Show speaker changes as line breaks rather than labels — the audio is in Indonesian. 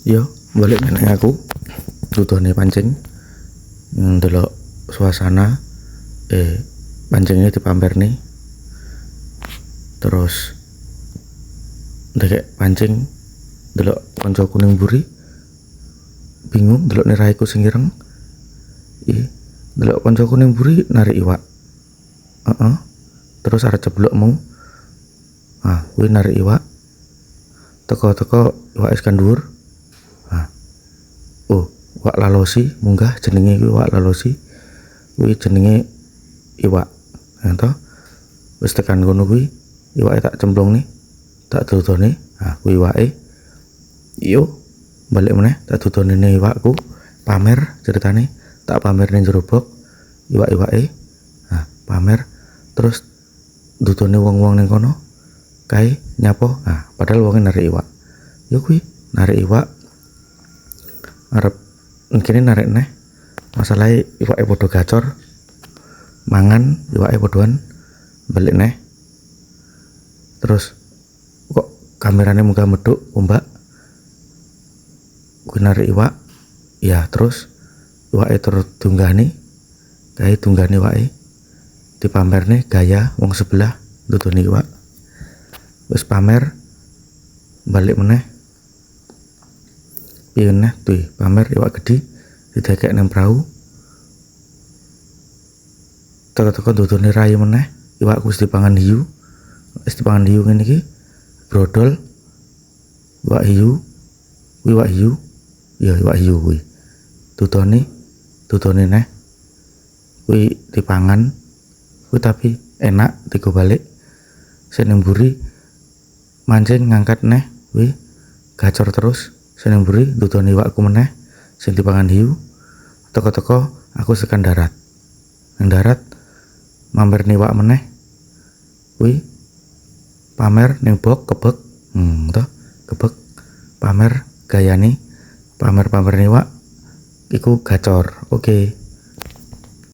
Yo, balik meneh aku tutune pancing ndelok suasana pancingnya dipamer nih. Terus ndekek pancing ndelok kanca kuning buri bingung ndelok niraiku sing ireng. Ndelok kanca kuning buri narik iwak. Terus arep ceblokmu. Kuwi narik iwak. Teko-teko iwak iskan dhuwur. Iwak lalosi munggah, jenenge iwak lalosi. Kuwi jenenge iwak. Ento wis tekan kono kuwi iwake tak cemplung nih, tak dodone. Kuwi iwake. Yo balik meneh tak dodone iwakku, pamer ceritane, tak pamer ning jero box iwak-iwake. Pamer terus dodone wong-wong ning kono kae nyapo. Padahal wonge narik iwak. Yo kuwi narik iwak arep kene narik neh, masalahe iwake padha gacor mangan, iwake padhoan balik neh. Terus kok kamerane munggah medhuk ombak, kuwi narik iwak ya. Terus iwake terus dunggane kae, dunggane iwake dipamerne gaya wong sebelah dodone iwak. Wis pamer balik meneh. Piye neh tuh pamer iwak gede didekek nang prau. Teko-teko dodone rai meneh, iwakku wis dipangan hiu. Wis dipangan hiu ngene iki brodol. Iwak hiu, kuwi iwak hiu. Ya iwak hiu kuwi. Dodone neh. Kuwi dipangan. Kuwi tapi enak digo balik. Seneng buri mancing ngangkat neh, kuwi gacor terus. Seneng buri dodone iwakku meneh sing dipangan hiu. Teko-teko aku tekan darat. Nang darat mamer iwak meneh. Kuwi pamer ning box kebek. Kebek pamer gayane, pamer iwak iku gacor. Oke.